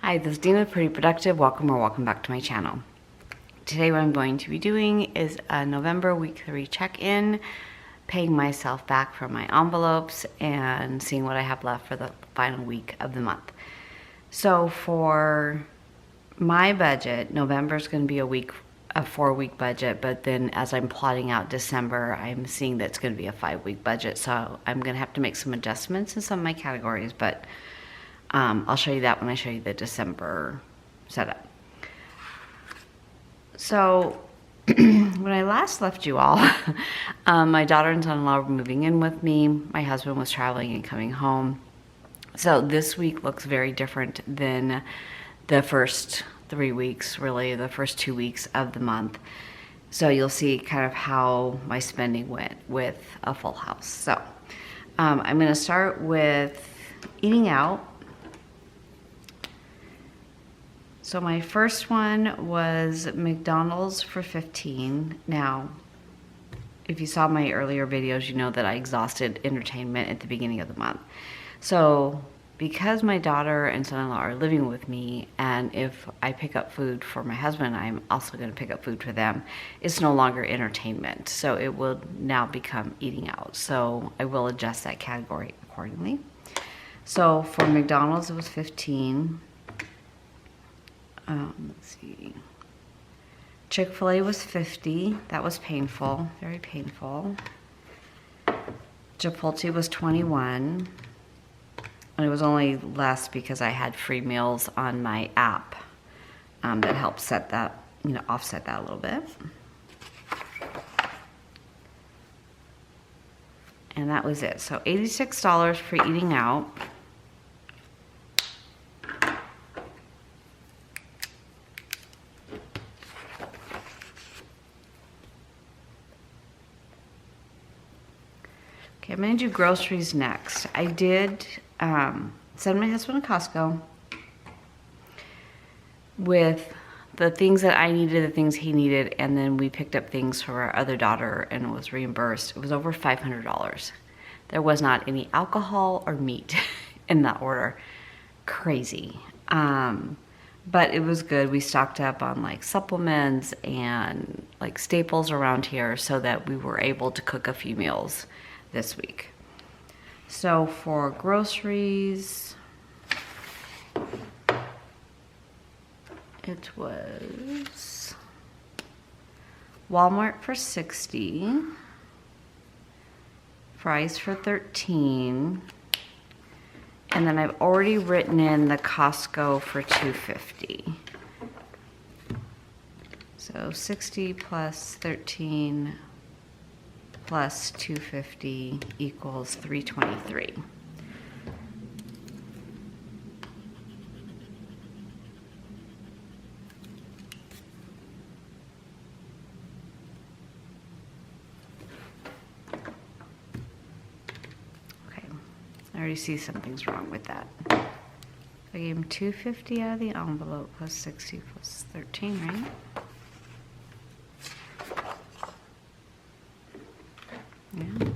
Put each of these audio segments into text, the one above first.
Hi, this is Dina with Pretty Productive. Welcome back to my channel. Today what I'm going to be doing is a November week 3 check-in, paying myself back for my envelopes and seeing what I have left for the final week of the month. So for my budget, November is going to be a 4-week budget, but then as I'm plotting out December, I'm seeing that it's going to be a 5-week budget. So I'm going to have to make some adjustments in some of my categories, but I'll show you that when I show you the December setup. So when I last left you all, my daughter and son-in-law were moving in with me. My husband was traveling and coming home. So this week looks very different than the first 3 weeks, really the first 2 weeks of the month. So you'll see kind of how my spending went with a full house. So I'm going to start with eating out. So my first one was McDonald's for $15. Now, if you saw my earlier videos, you know that I exhausted entertainment at the beginning of the month. So because my daughter and son-in-law are living with me, and if I pick up food for my husband, I'm also going to pick up food for them, it's no longer entertainment. So it will now become eating out. So I will adjust that category accordingly. So for McDonald's, it was $15. Let's see. Chick-fil-A was $50. That was painful, very painful. Chipotle was $21. And it was only less because I had free meals on my app that helped set that, offset that a little bit. And that was it. So $86 for eating out. Okay, I'm going to do groceries next. I did send my husband to Costco with the things that I needed, the things he needed, and then we picked up things for our other daughter and it was reimbursed. It was over $500. There was not any alcohol or meat in that order. Crazy. But it was good. We stocked up on like supplements and like staples around here so that we were able to cook a few meals this week. So for groceries, it was Walmart for $60, Fry's for $13, and then I've already written in the Costco for $2.50. So 60 plus 13 plus $2.50 equals $3.23. Okay, I already see something's wrong with that. I gave him $2.50 out of the envelope plus 60 plus 13, right? Yeah.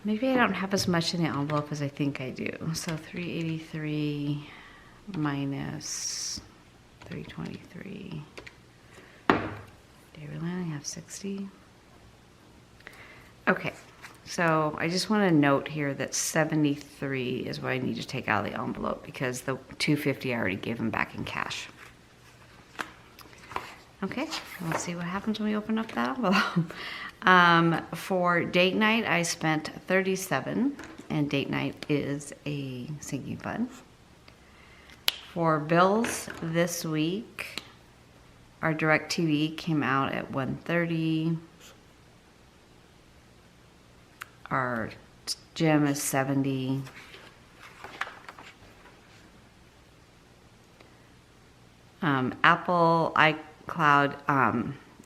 Maybe I don't have as much in the envelope as I think I do. So 383 minus 323. Do you really only have 60? Okay, so I just want to note here that 73 is what I need to take out of the envelope because the $2.50 I already gave him back in cash. Okay, we'll see what happens when we open up that envelope. For date night, I spent $37, and date night is a sinking fund. For bills this week, our DirecTV came out at $130. Our gym is $70. Apple iCloud,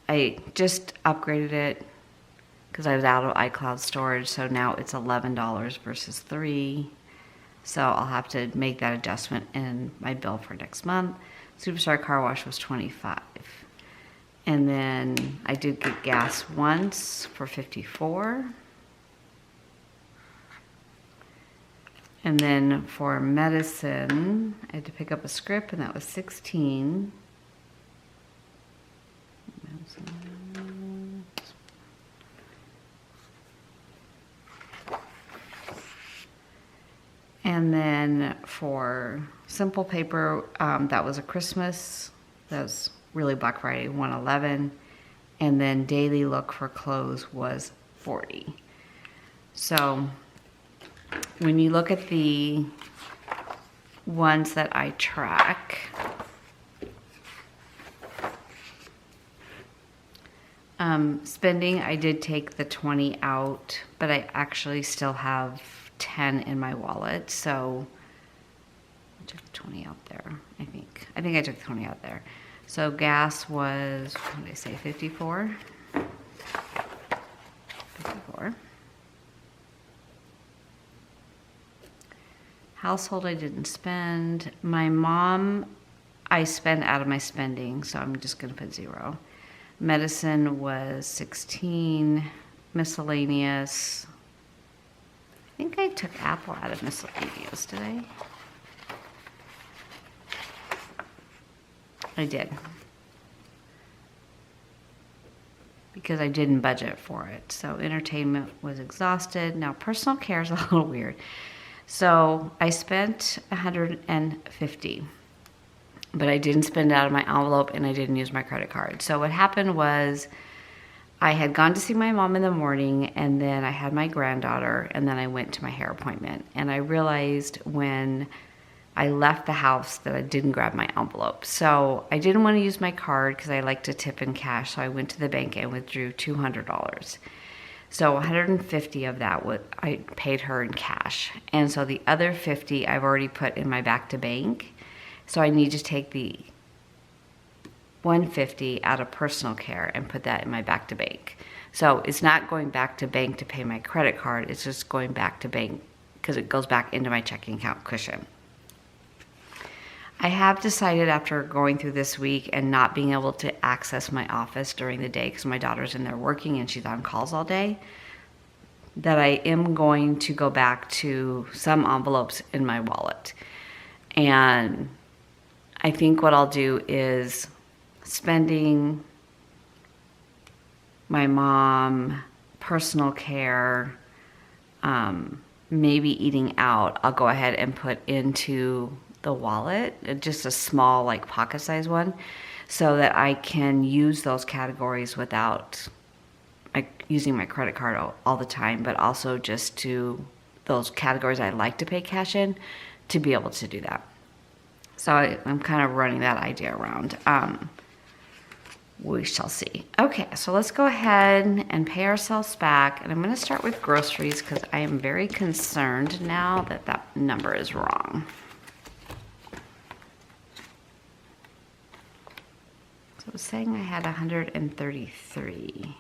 I just upgraded it because I was out of iCloud storage, so now it's $11 versus $3. So I'll have to make that adjustment in my bill for next month. Superstar Car Wash was $25. And then I did get gas once for $54. And then for medicine, I had to pick up a script, and that was 16. And then for simple paper, that was a Christmas. That was really Black Friday, 111. And then daily look for clothes was 40. So when you look at the ones that I track, spending, I did take the 20 out, but I actually still have 10 in my wallet. So I took the 20 out there, I think. I think I took the 20 out there. So gas was, what did I say, 54? 54. Household, I didn't spend. My mom, I spent out of my spending, so I'm just gonna put 0. Medicine was 16. Miscellaneous, I think I took Apple out of miscellaneous, did I? I did. Because I didn't budget for it. So entertainment was exhausted. Now personal care is a little weird. So I spent $150, but I didn't spend it out of my envelope and I didn't use my credit card. So what happened was I had gone to see my mom in the morning, and then I had my granddaughter, and then I went to my hair appointment. And I realized when I left the house that I didn't grab my envelope. So I didn't want to use my card because I like to tip in cash. So I went to the bank and withdrew $200. So 150 of that I paid her in cash. And so the other 50 I've already put in my back to bank. So I need to take the 150 out of personal care and put that in my back to bank. So it's not going back to bank to pay my credit card. It's just going back to bank because it goes back into my checking account cushion. I have decided after going through this week and not being able to access my office during the day because my daughter's in there working and she's on calls all day, that I am going to go back to some envelopes in my wallet. And I think what I'll do is spending, my mom, personal care, maybe eating out, I'll go ahead and put into the wallet, just a small like pocket size one, so that I can use those categories without like using my credit card all the time, but also just to those categories I like to pay cash in to be able to do that. So I'm kind of running that idea around. We shall see. Okay, so let's go ahead and pay ourselves back. And I'm going to start with groceries because I am very concerned now that that number is wrong. So I was saying I had 133.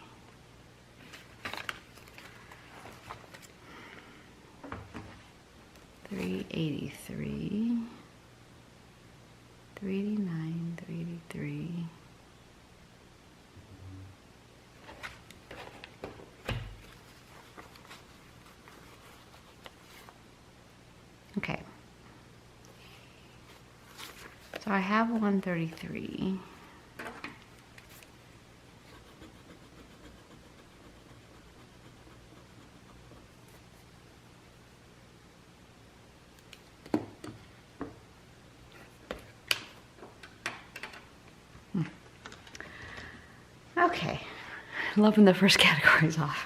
$383, $389, $383. Okay. So I have 133. Okay, loving the first categories off.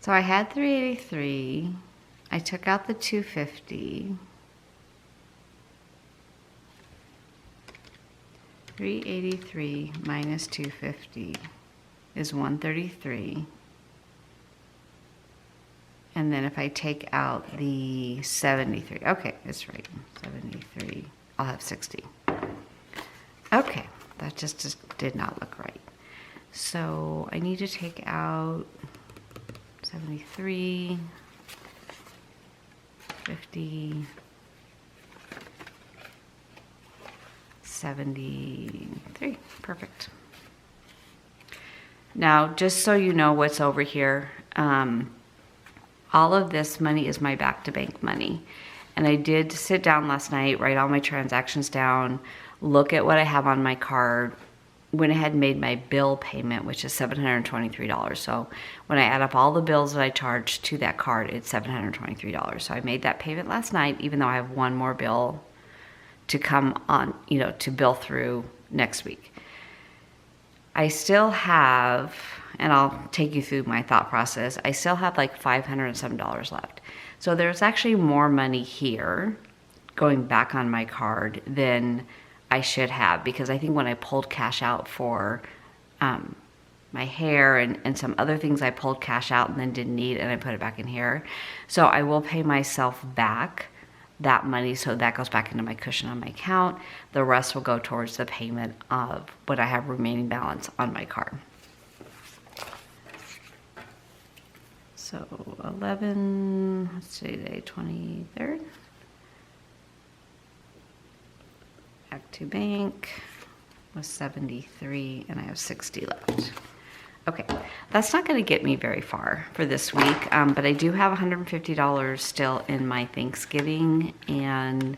So I had 383. I took out the 250. 383 minus 250 is 133. And then if I take out the 73, okay, that's right, 73, I'll have 60. Okay, that just did not look right. So I need to take out 73, 50, 73, perfect. Now, just so you know what's over here, All of this money is my back to bank money. And I did sit down last night, write all my transactions down, look at what I have on my card, went ahead and made my bill payment, which is $723. So when I add up all the bills that I charged to that card, it's $723. So I made that payment last night, even though I have one more bill to come on, you know, to bill through next week. I still have, and I'll take you through my thought process, I still have like $500 and some dollars left. So there's actually more money here going back on my card than I should have, because I think when I pulled cash out for my hair and some other things, I pulled cash out and then didn't need, and I put it back in here. So I will pay myself back that money, so that goes back into my cushion on my account. The rest will go towards the payment of what I have remaining balance on my card. So 11, let's see, today 23rd. Back to bank was 73 and I have 60 left. Okay, that's not going to get me very far for this week, but I do have $150 still in my Thanksgiving, and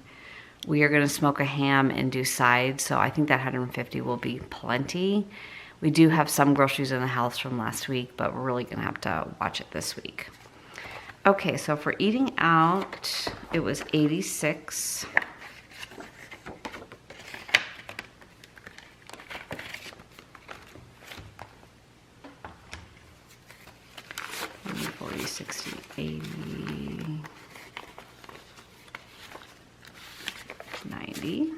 we are going to smoke a ham and do sides, so I think that $150 will be plenty. We do have some groceries in the house from last week, but we're really going to have to watch it this week. Okay, so for eating out, it was 86. 40, 60, 80, 90.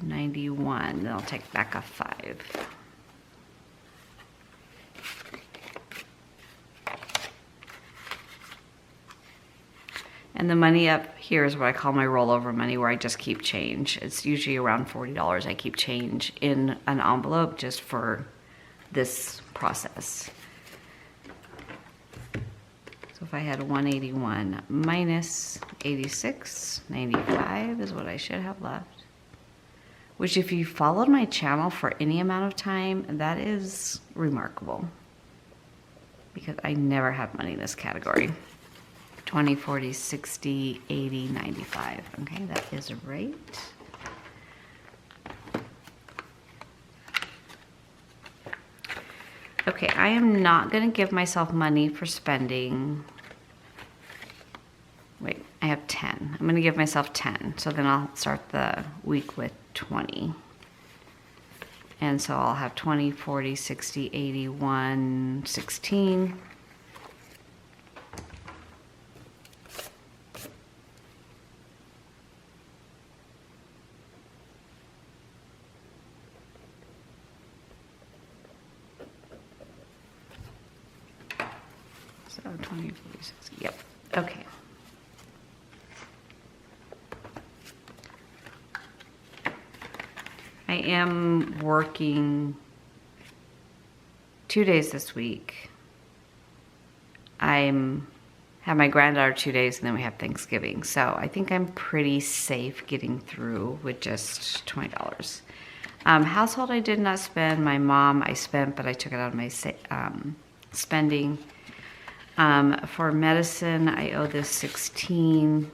91, then I'll take back a 5. And the money up here is what I call my rollover money, where I just keep change. It's usually around $40 I keep change in an envelope just for this process. So if I had 181 minus 86, 95 is what I should have left. Which, if you followed my channel for any amount of time, that is remarkable, because I never have money in this category. 20, 40, 60, 80, 95. Okay, that is right. Okay, I am not going to give myself money for spending. Wait, I have 10. I'm going to give myself 10. So then I'll start the week with 20. And so I'll have 20, 40, 60, 81, 16. So 20, 40, 60, yep, okay. I am working 2 days this week. Have my granddaughter 2 days, and then we have Thanksgiving. So I think I'm pretty safe getting through with just $20. Household I did not spend. My mom I spent, but I took it out of my spending. For medicine, I owe this 16.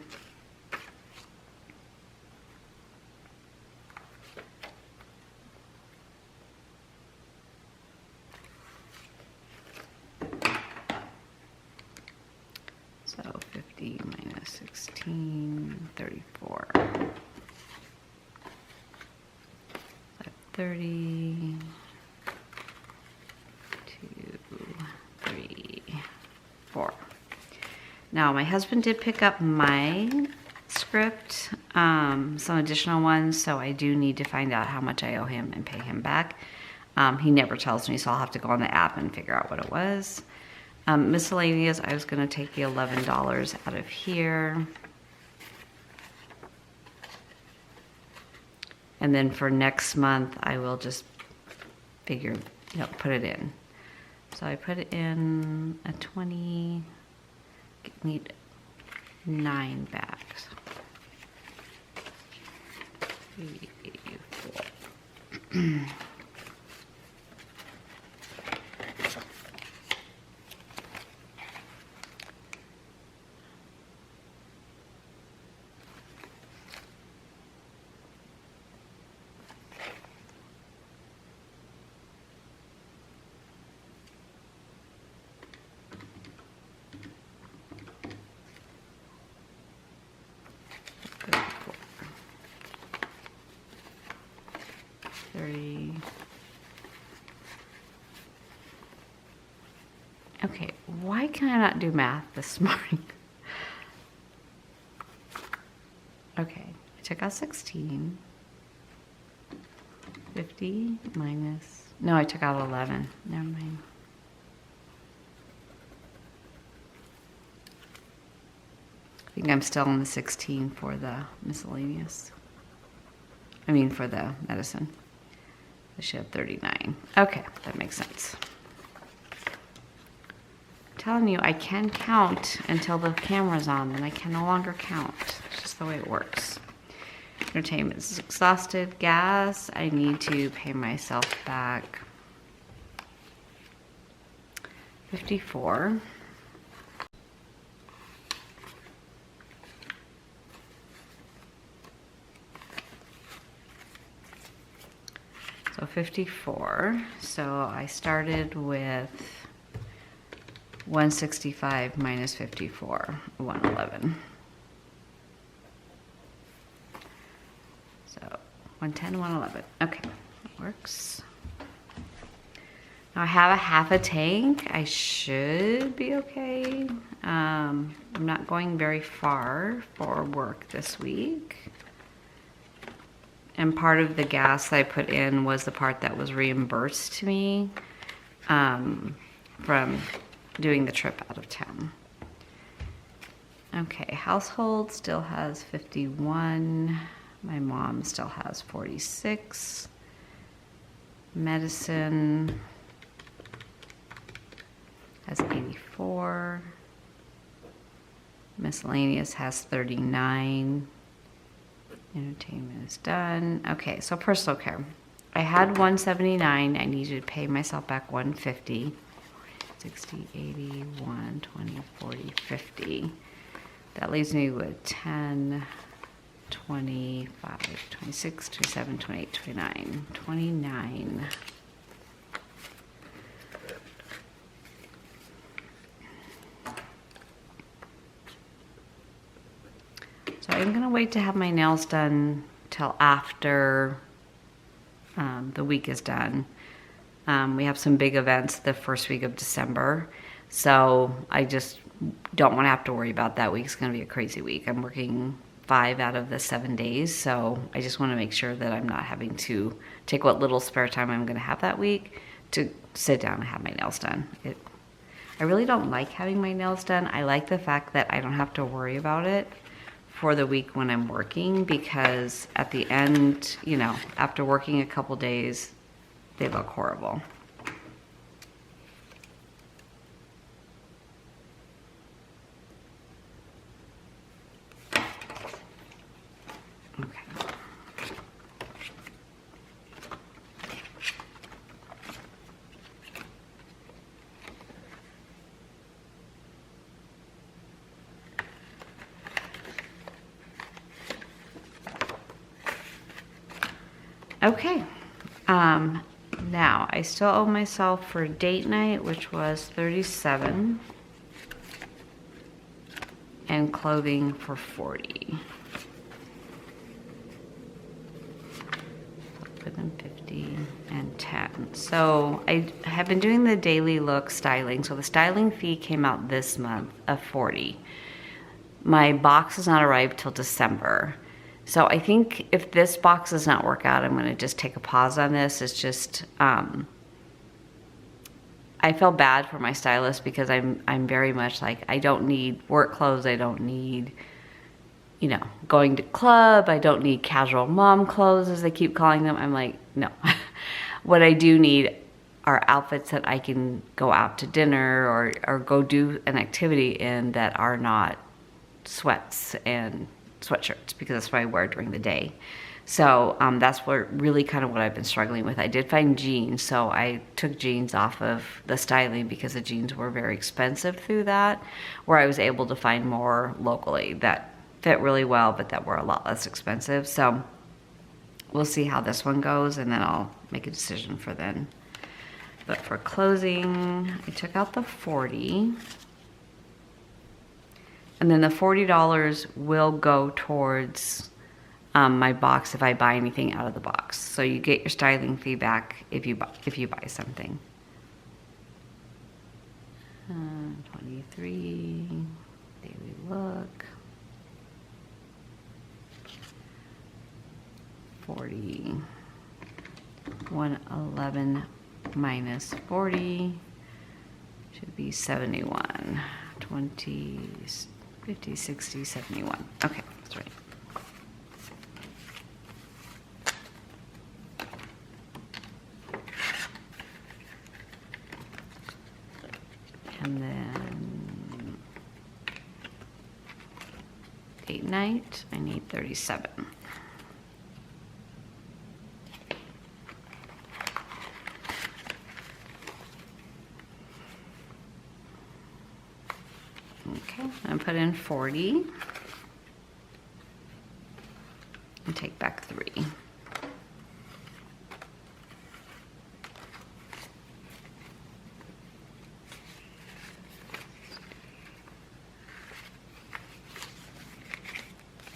So 50 minus 16, 34. 30, 2, 3, 4. Now, my husband did pick up my script, some additional ones, so I do need to find out how much I owe him and pay him back. He never tells me, so I'll have to go on the app and figure out what it was. Miscellaneous, I was going to take the $11 out of here. And then for next month, I will just figure, put it in. So I put it in a 20, need 9 back. 3, 4. 30. Okay, why can I not do math this morning? Okay, I took out 16. 50 minus, no, I took out 11. Never mind. I think I'm still in the 16 for the miscellaneous. I mean for the medicine. I should have 39. Okay, that makes sense. I'm telling you, I can count until the camera's on, and I can no longer count. It's just the way it works. Entertainment is exhausted. Gas, I need to pay myself back 54. So 54. So I started with 165 minus 54, 111. 110, 111. Okay, that works. Now I have a half a tank. I should be okay. I'm not going very far for work this week. And part of the gas that I put in was the part that was reimbursed to me from doing the trip out of town. Okay, household still has 51. My mom still has 46. Medicine has 84. Miscellaneous has 39. Entertainment is done. Okay, so personal care. I had 179. I needed to pay myself back 150. 60, 80, 120, 40, 50. That leaves me with 10. 25, 26, 27, 28, 29, 29. So I'm gonna wait to have my nails done till after the week is done. We have some big events the first week of December. So I just don't wanna have to worry about that week. It's gonna be a crazy week. I'm working 5 out of the 7 days, so I just want to make sure that I'm not having to take what little spare time I'm going to have that week to sit down and have my nails done. I really don't like having my nails done. I like the fact that I don't have to worry about it for the week when I'm working, because at the end, you know, after working a couple days, they look horrible. Okay, now I still owe myself for date night, which was 37, and clothing for 40. Put them 50 and 10. So I have been doing the daily look styling. So the styling fee came out this month of 40. My box has not arrived till December. So I think if this box does not work out, I'm going to just take a pause on this. It's just, I feel bad for my stylist because I'm very much like, I don't need work clothes. I don't need, you know, going to club. I don't need casual mom clothes, as they keep calling them. I'm like, no. What I do need are outfits that I can go out to dinner or go do an activity in that are not sweats and sweatshirts, because that's what I wear during the day. So that's really kind of what I've been struggling with. I did find jeans, so I took jeans off of the styling because the jeans were very expensive through that, where I was able to find more locally that fit really well, but that were a lot less expensive. So we'll see how this one goes, and then I'll make a decision for then. But for clothing, I took out the 40. And then the $40 will go towards my box if I buy anything out of the box. So you get your styling fee back if you buy something. 23 daily look. 40. 111 minus 40 should be 71. 20, 50, 60, 71. Okay, that's right. And then date night, I need 37. Okay, I'm put in 40 and take back 3.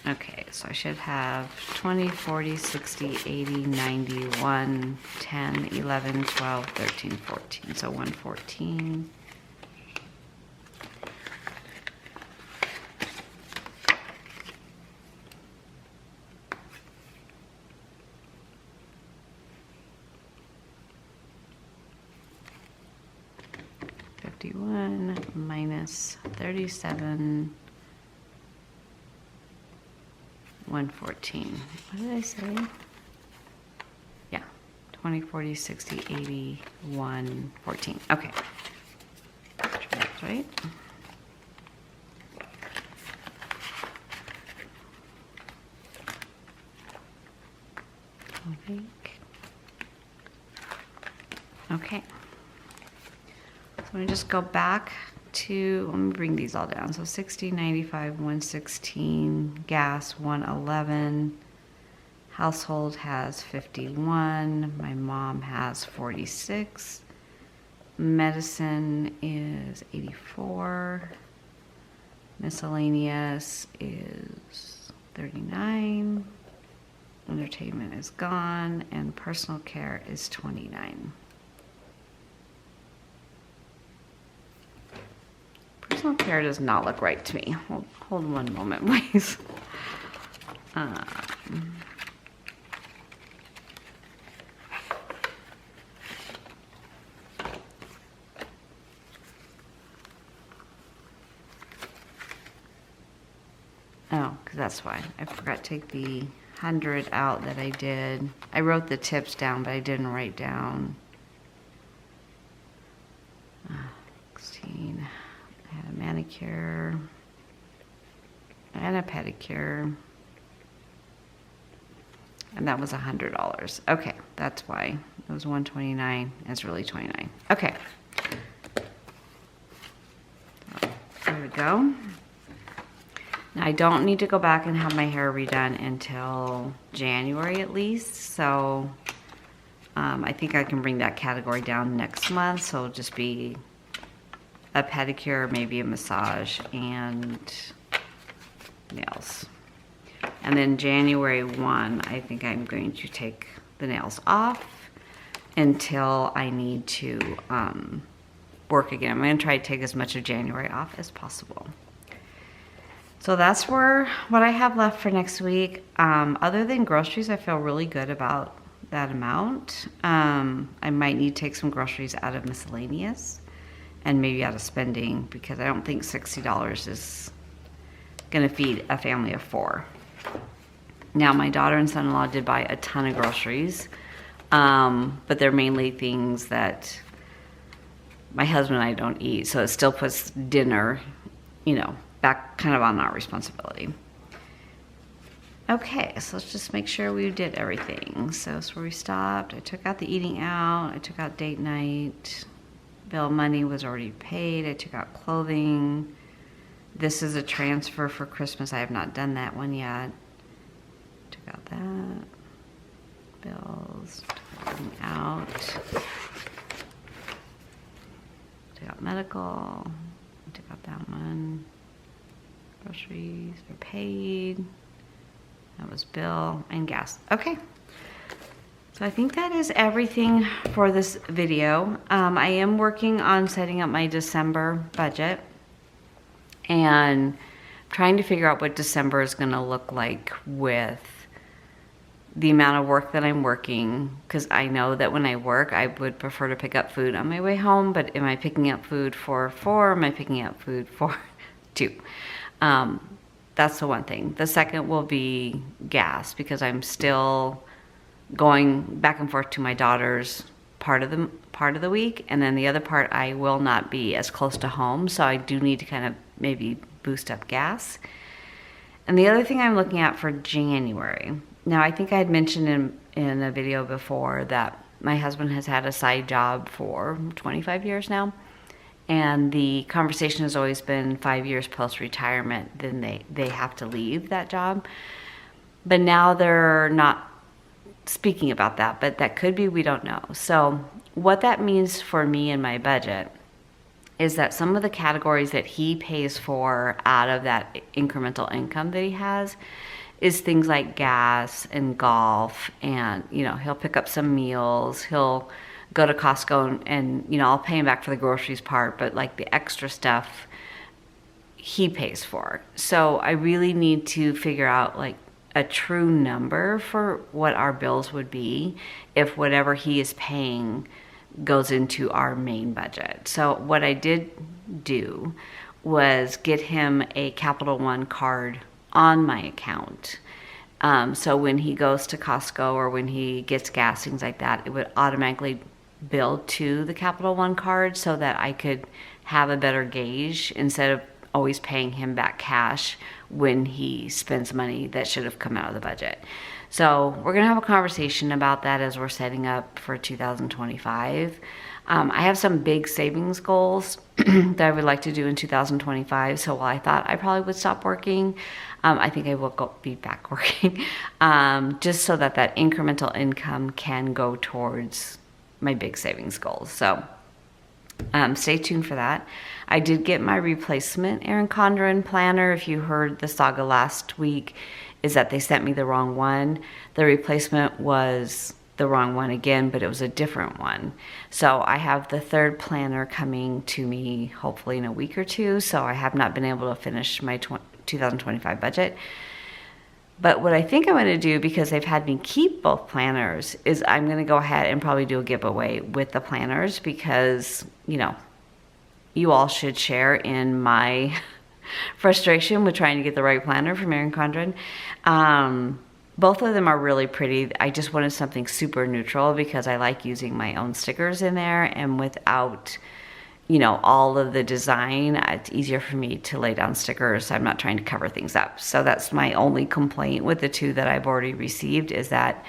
Okay, so I should have 20, 40, 60, 80, 90, 1, 10, 11, 12, 13, 14. So 114. Minus 37, 114. What did I say? Yeah, 20, 40, 60, 80, 114. Okay, that's right. Okay. So I'm going to just go back to, let me bring these all down. So 60, 95, 116, gas 111, household has 51, my mom has 46, medicine is 84, miscellaneous is 39, entertainment is gone, and personal care is 29. Personal care does not look right to me. Hold one moment, please. Oh, because that's why. I forgot to take the 100 out that I did. I wrote the tips down, but I didn't write down. 16. I had a manicure and a pedicure. And that was $100. Okay, that's why. It was $129. It's really $29. Okay. There we go. Now, I don't need to go back and have my hair redone until January at least. So I think I can bring that category down next month. So it'll just be a pedicure, maybe a massage, and nails. And then January 1, I think I'm going to take the nails off until I need to work again. I'm going to try to take as much of January off as possible. So that's what I have left for next week. Other than groceries, I feel really good about that amount. I might need to take some groceries out of miscellaneous and maybe out of spending, because I don't think $60 is going to feed a family of 4. Now, my daughter and son-in-law did buy a ton of groceries, but they're mainly things that my husband and I don't eat, so it still puts dinner, back kind of on our responsibility. Okay, so let's just make sure we did everything. So that's where we stopped. I took out the eating out. I took out date night. Bill money was already paid. I took out clothing. This is a transfer for Christmas. I have not done that one yet. Took out that. Bills. Took out. Took out medical. Took out that one. Groceries are paid. That was bill and gas. Okay. So I think that is everything for this video. I am working on setting up my December budget and trying to figure out what December is going to look like with the amount of work that I'm working, because I know that when I work, I would prefer to pick up food on my way home, but am I picking up food for 4? Am I picking up food for 2? That's the one thing. The second will be gas, because I'm still going back and forth to my daughter's part of the week, and then the other part I will not be as close to home, so I do need to kind of maybe boost up gas. And the other thing I'm looking at for January, now I think I had mentioned in a video before that my husband has had a side job for 25 years now, and the conversation has always been 5 years post-retirement, then they have to leave that job. But now they're not speaking about that, but that could be, we don't know. So what that means for me in my budget is that some of the categories that he pays for out of that incremental income that he has is things like gas and golf, and he'll pick up some meals, he'll go to Costco, and I'll pay him back for the groceries part, but like the extra stuff he pays for. So I really need to figure out like a true number for what our bills would be if whatever he is paying goes into our main budget. So what I did do was get him a Capital One card on my account. So when he goes to Costco or when he gets gas, things like that, it would automatically bill to the Capital One card so that I could have a better gauge instead of always paying him back cash when he spends money that should have come out of the budget. So we're going to have a conversation about that as we're setting up for 2025. I have some big savings goals that I would like to do in 2025. So while I thought I probably would stop working, I think I will be back working, just so that incremental income can go towards my big savings goals. So stay tuned for that. I did get my replacement Erin Condren planner. If you heard the saga last week, is that they sent me the wrong one. The replacement was the wrong one again, but it was a different one. So I have the third planner coming to me hopefully in a week or two. So I have not been able to finish my 2025 budget. But what I think I'm going to do, because they've had me keep both planners, is I'm going to go ahead and probably do a giveaway with the planners, because, you all should share in my frustration with trying to get the right planner from Erin Condren. Both of them are really pretty. I just wanted something super neutral because I like using my own stickers in there, and without all of the design, it's easier for me to lay down stickers. I'm not trying to cover things up. So that's my only complaint with the two that I've already received, is that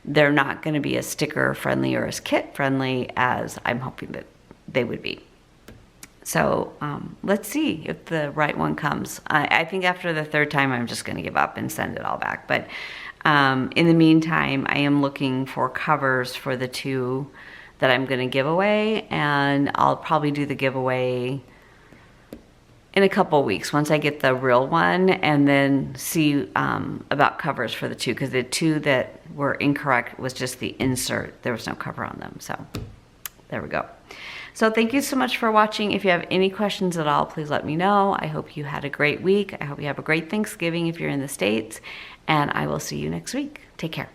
they're not going to be as sticker friendly or as kit friendly as I'm hoping that they would be. So let's see if the right one comes. I think after the third time, I'm just going to give up and send it all back. But in the meantime, I am looking for covers for the two that I'm going to give away, and I'll probably do the giveaway in a couple weeks once I get the real one, and then see about covers for the two, because the two that were incorrect was just the insert. There was no cover on them. So there we go. So thank you so much for watching. If you have any questions at all, please let me know. I hope you had a great week. I hope you have a great Thanksgiving if you're in the States, and I will see you next week. Take care.